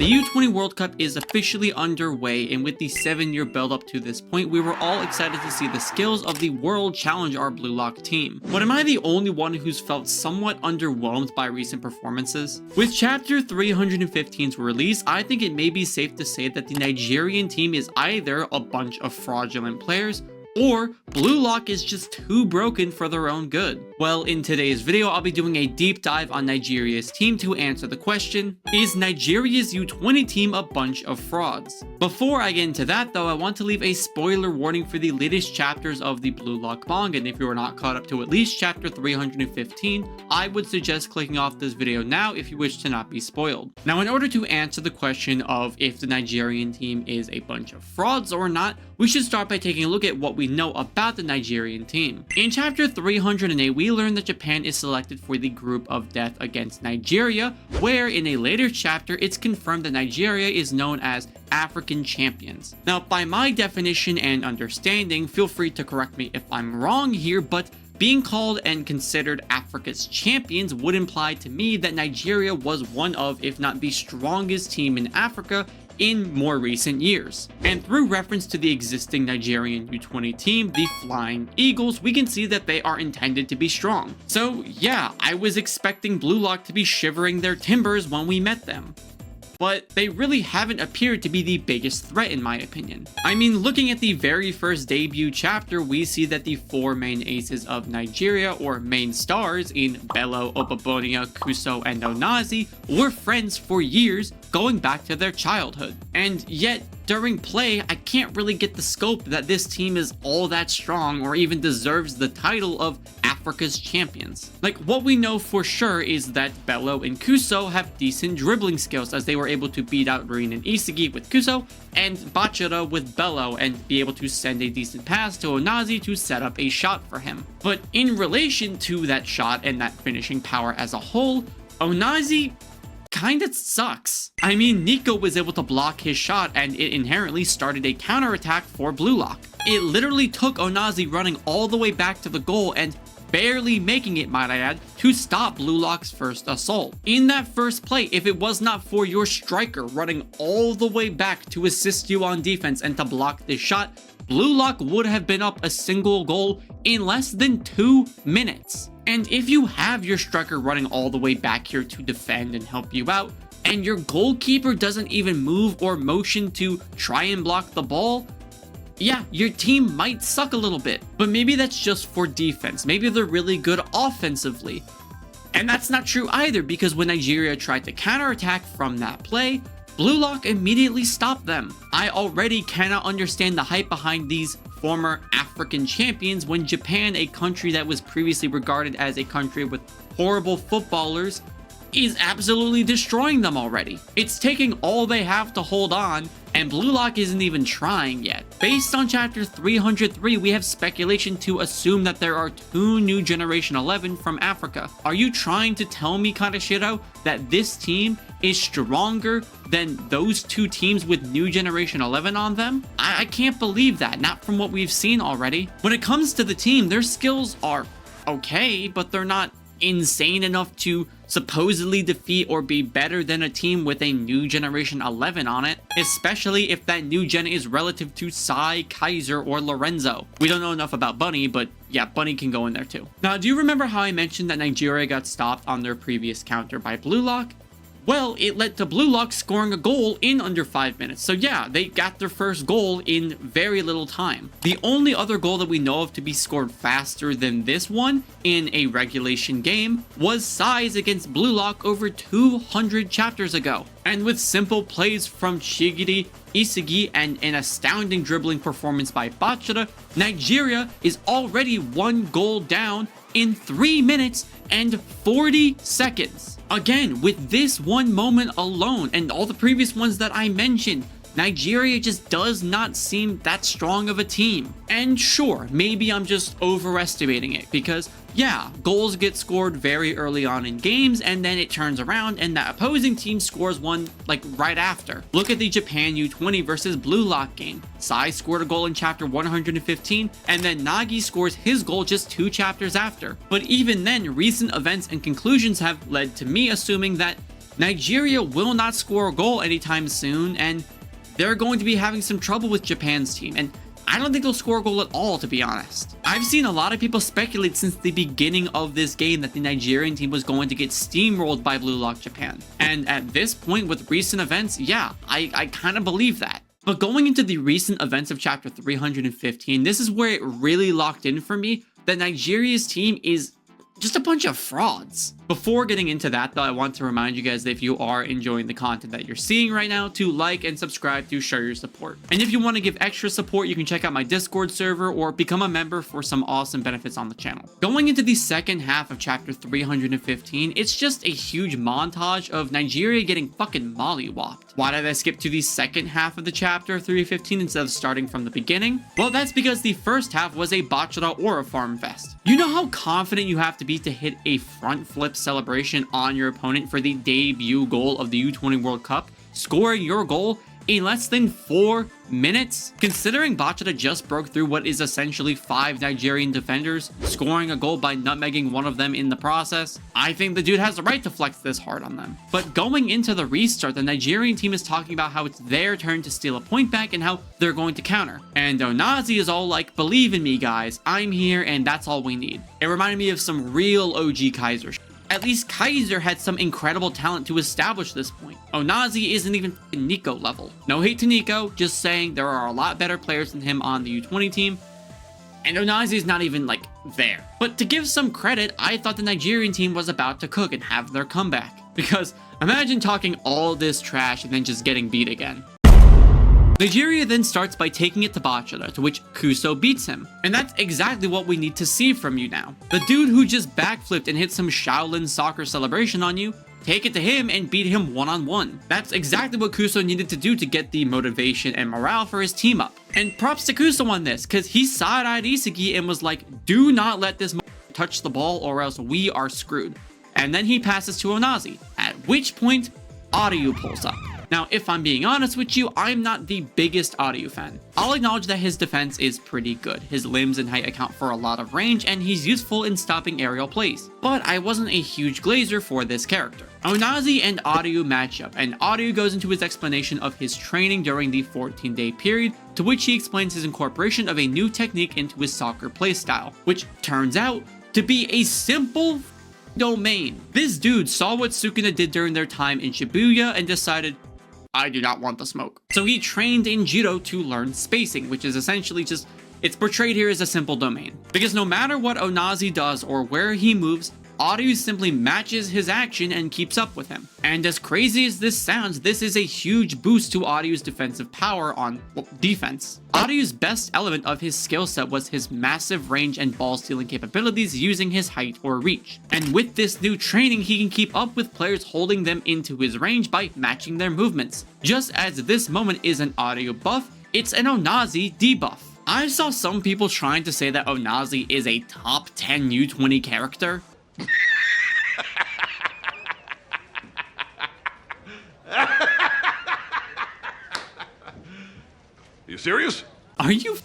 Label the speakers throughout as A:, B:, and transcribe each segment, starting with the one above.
A: The U20 World Cup is officially underway, and with the 7-year build up to this point, we were all excited to see the skills of the world challenge our Blue Lock team. But am I the only one who's felt somewhat underwhelmed by recent performances? With Chapter 315's release, I think it may be safe to say that the Nigerian team is either a bunch of fraudulent players, or Blue Lock is just too broken for their own good. Well, in today's video, I'll be doing a deep dive on Nigeria's team to answer the question, is Nigeria's U20 team a bunch of frauds? Before I get into that though, I want to leave a spoiler warning for the latest chapters of the Blue Lock manga, and if you are not caught up to at least chapter 315, I would suggest clicking off this video now if you wish to not be spoiled. Now, in order to answer the question of if the Nigerian team is a bunch of frauds or not, we should start by taking a look at what we know about the Nigerian team. In chapter 308, we learn that Japan is selected for the group of death against Nigeria, where in a later chapter, it's confirmed that Nigeria is known as African champions. Now, by my definition and understanding, feel free to correct me if I'm wrong here, but being called and considered Africa's champions would imply to me that Nigeria was one of, if not the strongest team in Africa in more recent years. And through reference to the existing Nigerian U20 team, the Flying Eagles, we can see that they are intended to be strong. So yeah, I was expecting Blue Lock to be shivering their timbers when we met them. But they really haven't appeared to be the biggest threat in my opinion. I mean, looking at the very first debut chapter, we see that the 4 main aces of Nigeria, or main stars, in Bello, Obabonia, Kuso, and ONAZI, were friends for years, going back to their childhood. And yet, during play, I can't really get the scope that this team is all that strong or even deserves the title of Africa's champions. Like, what we know for sure is that Bello and Kuso have decent dribbling skills, as they were able to beat out Rin and Isagi with Kuso and Bachara with Bello and be able to send a decent pass to ONAZI to set up a shot for him. But in relation to that shot and that finishing power as a whole, ONAZI kinda sucks. I mean, Nico was able to block his shot and it inherently started a counterattack for Blue Lock. It literally took ONAZI running all the way back to the goal and barely making it, might I add, to stop Blue Lock's first assault. In that first play, if it was not for your striker running all the way back to assist you on defense and to block this shot, Blue Lock would have been up a single goal in less than 2 minutes. And if you have your striker running all the way back here to defend and help you out, and your goalkeeper doesn't even move or motion to try and block the ball, yeah, your team might suck a little bit. But maybe that's just for defense. Maybe they're really good offensively. And that's not true either, because when Nigeria tried to counterattack from that play, Blue Lock immediately stopped them. I already cannot understand the hype behind these former African champions when Japan, a country that was previously regarded as a country with horrible footballers, is absolutely destroying them already. It's taking all they have to hold on, and Blue Lock isn't even trying yet. Based on chapter 303, we have speculation to assume that there are 2 new Generation 11 from Africa. Are you trying to tell me, Kaneshiro, that this team is stronger than those 2 teams with new Generation 11 on them? I can't believe that, not from what we've seen already. When it comes to the team, their skills are okay, but they're not insane enough to supposedly defeat or be better than a team with a new Generation 11 on it, especially if that new gen is relative to Sai, Kaiser, or Lorenzo. We don't know enough about Bunny, but yeah, Bunny can go in there too. Now, do you remember how I mentioned that Nigeria got stopped on their previous counter by Blue Lock? Well, it led to Blue Lock scoring a goal in under 5 minutes. So yeah, they got their first goal in very little time. The only other goal that we know of to be scored faster than this one in a regulation game was Sai's against Blue Lock over 200 chapters ago. And with simple plays from Shigiri, Isagi, and an astounding dribbling performance by Bachara, Nigeria is already 1 goal down in 3 minutes and 40 seconds. Again, with this one moment alone and all the previous ones that I mentioned, Nigeria just does not seem that strong of a team. And sure, maybe I'm just overestimating it because, yeah, goals get scored very early on in games and then it turns around and the opposing team scores one like right after. Look at the Japan U20 versus Blue Lock game. Sai scored a goal in chapter 115 and then Nagi scores his goal just 2 chapters after. But even then, recent events and conclusions have led to me assuming that Nigeria will not score a goal anytime soon, and they're going to be having some trouble with Japan's team, and I don't think they'll score a goal at all, to be honest. I've seen a lot of people speculate since the beginning of this game that the Nigerian team was going to get steamrolled by Blue Lock Japan. And at this point with recent events, yeah, I kind of believe that. But going into the recent events of chapter 315, this is where it really locked in for me that Nigeria's team is just a bunch of frauds. Before getting into that though, I want to remind you guys that if you are enjoying the content that you're seeing right now, to like and subscribe to show your support. And if you want to give extra support, you can check out my Discord server or become a member for some awesome benefits on the channel. Going into the second half of chapter 315, it's just a huge montage of Nigeria getting fucking mollywopped. Why did I skip to the second half of the chapter 315 instead of starting from the beginning? Well, that's because the first half was a bachata or a farm fest. You know how confident you have to be to hit a front flip celebration on your opponent for the debut goal of the U20 World Cup, scoring your goal in less than 4 minutes? Considering bachata just broke through what is essentially 5 Nigerian defenders, scoring a goal by nutmegging one of them in the process, I think the dude has the right to flex this hard on them. But going into the restart, the Nigerian team is talking about how it's their turn to steal a point back and how they're going to counter. And ONAZI is all like, believe in me guys, I'm here and that's all we need. It reminded me of some real OG Kaiser shit. At least Kaiser had some incredible talent to establish this point. ONAZI isn't even Nico level. No hate to Nico, just saying there are a lot better players than him on the U20 team, and ONAZI is not even like there. But to give some credit, I thought the Nigerian team was about to cook and have their comeback. Because imagine talking all this trash and then just getting beat again. Nigeria then starts by taking it to bachata, to which Kuso beats him. And that's exactly what we need to see from you now. The dude who just backflipped and hit some Shaolin soccer celebration on you, take it to him and beat him one-on-one. That's exactly what Kuso needed to do to get the motivation and morale for his team up. And props to Kuso on this, because he side-eyed Isagi and was like, do not let this touch the ball or else we are screwed. And then he passes to ONAZI, at which point, Auryu pulls up. Now, if I'm being honest with you, I'm not the biggest Auryu fan. I'll acknowledge that his defense is pretty good. His limbs and height account for a lot of range, and he's useful in stopping aerial plays. But I wasn't a huge glazer for this character. ONAZI and Auryu match up, and Auryu goes into his explanation of his training during the 14-day period, to which he explains his incorporation of a new technique into his soccer playstyle, which turns out to be a simple domain. This dude saw what Sukuna did during their time in Shibuya and decided, I do not want the smoke. So he trained in judo to learn spacing, which is essentially just, it's portrayed here as a simple domain. Because no matter what ONAZI does or where he moves, Auryu simply matches his action and keeps up with him. And as crazy as this sounds, this is a huge boost to Auryu's defensive power on defense. Auryu's best element of his skill set was his massive range and ball stealing capabilities using his height or reach. And with this new training, he can keep up with players holding them into his range by matching their movements. Just as this moment is an Auryu buff, it's an ONAZI debuff. I saw some people trying to say that ONAZI is a top 10 U20 character.
B: You serious?
A: Are you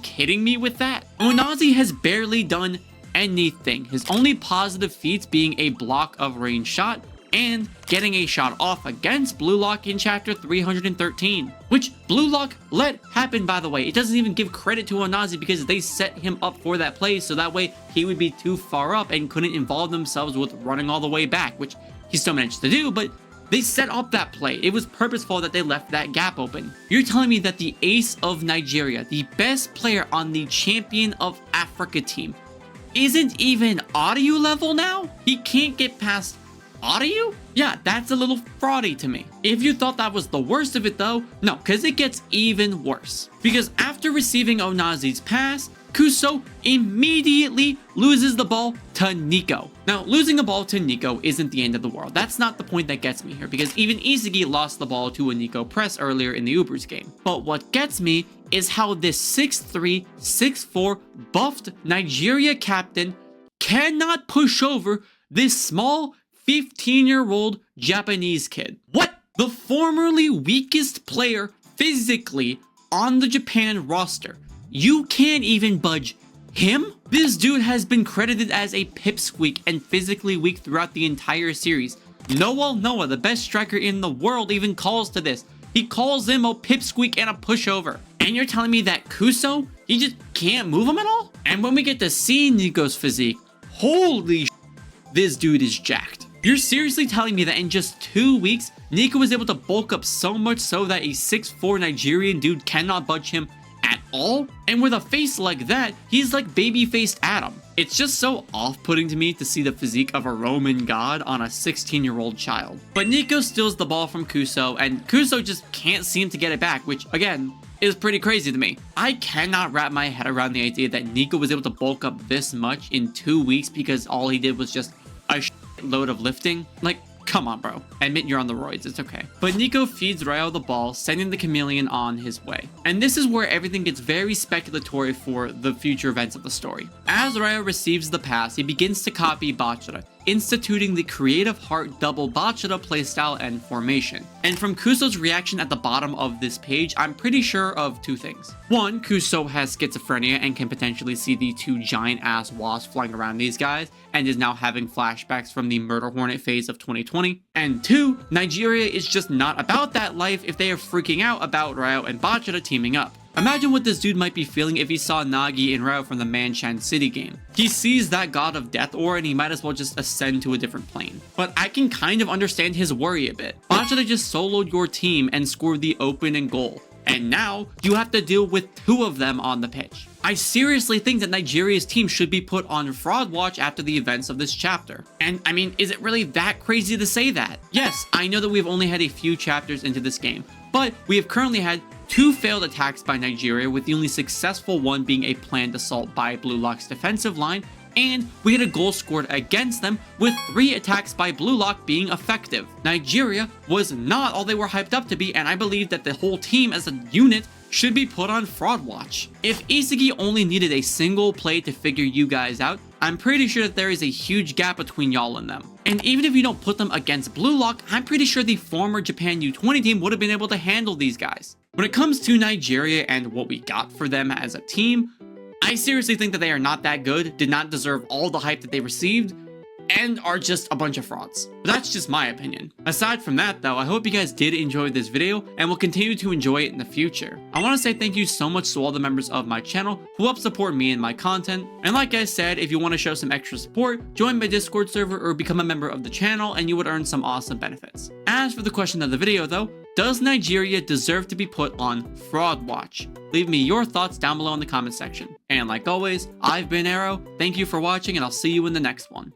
A: kidding me with that? ONAZI has barely done anything. His only positive feats being a block of range shot and getting a shot off against Blue Lock in chapter 313, which Blue Lock let happen, by the way. It doesn't even give credit to ONAZI because they set him up for that play, so that way he would be too far up and couldn't involve themselves with running all the way back, which he still managed to do, but they set up that play. It was purposeful that they left that gap open. You're telling me that the ace of Nigeria, the best player on the Champion of Africa team, isn't even Auryu level now? He can't get past Auryu? Yeah, that's a little fraudy to me. If you thought that was the worst of it though, no, because it gets even worse. Because after receiving ONAZI's pass, Kuso immediately loses the ball to Nico. Now, losing the ball to Nico isn't the end of the world. That's not the point that gets me here, because even Isagi lost the ball to a Nico press earlier in the Ubers game. But what gets me is how this 6'3", 6'4", buffed Nigeria captain cannot push over this small 15-year-old Japanese kid. What? The formerly weakest player physically on the Japan roster. You can't even budge him? This dude has been credited as a pipsqueak and physically weak throughout the entire series. Noah, the best striker in the world, even calls to this. He calls him a pipsqueak and a pushover. And you're telling me that Kuso, he just can't move him at all? And when we get to see Nico's physique, holy this dude is jacked. You're seriously telling me that in just 2 weeks, Nico was able to bulk up so much so that a 6'4" Nigerian dude cannot budge him at all? And with a face like that, he's like baby-faced Adam. It's just so off-putting to me to see the physique of a Roman god on a 16-year-old child. But Nico steals the ball from Kuso, and Kuso just can't seem to get it back, which, again, is pretty crazy to me. I cannot wrap my head around the idea that Nico was able to bulk up this much in 2 weeks because all he did was just a load of lifting. Like, come on, bro. Admit you're on the roids, it's okay. But Nico feeds Ryo the ball, sending the chameleon on his way. And this is where everything gets very speculatory for the future events of the story. As Ryo receives the pass, he begins to copy Bachara, instituting the creative heart double Bachara playstyle and formation. And from Kuso's reaction at the bottom of this page, I'm pretty sure of 2 things. 1, Kuso has schizophrenia and can potentially see the 2 giant ass wasps flying around these guys, and is now having flashbacks from the Murder Hornet phase of 2020. And 2, Nigeria is just not about that life if they are freaking out about Ryo and Bachara teaming up. Imagine what this dude might be feeling if he saw Nagi and Ryo from the Manchan City game. He sees that god of death aura and he might as well just ascend to a different plane. But I can kind of understand his worry a bit. Bachara just soloed your team and scored the opening goal. And now you have to deal with 2 of them on the pitch. I seriously think that Nigeria's team should be put on fraud watch after the events of this chapter. And I mean, is it really that crazy to say that? Yes, I know that we've only had a few chapters into this game, but we have currently had 2 failed attacks by Nigeria, with the only successful one being a planned assault by BLUELOCK's defensive line, and we had a goal scored against them, with 3 attacks by BLUELOCK being effective. Nigeria was not all they were hyped up to be, and I believe that the whole team as a unit should be put on fraud watch. If Isagi only needed a single play to figure you guys out, I'm pretty sure that there is a huge gap between y'all and them. And even if you don't put them against BLUELOCK, I'm pretty sure the former Japan U20 team would have been able to handle these guys. When it comes to Nigeria and what we got for them as a team, I seriously think that they are not that good, did not deserve all the hype that they received, and are just a bunch of frauds. But that's just my opinion. Aside from that though, I hope you guys did enjoy this video and will continue to enjoy it in the future. I want to say thank you so much to all the members of my channel who help support me and my content. And like I said, if you want to show some extra support, join my Discord server or become a member of the channel and you would earn some awesome benefits. As for the question of the video though, does Nigeria deserve to be put on fraud watch? Leave me your thoughts down below in the comment section. And like always, I've been Arrow, thank you for watching and I'll see you in the next one.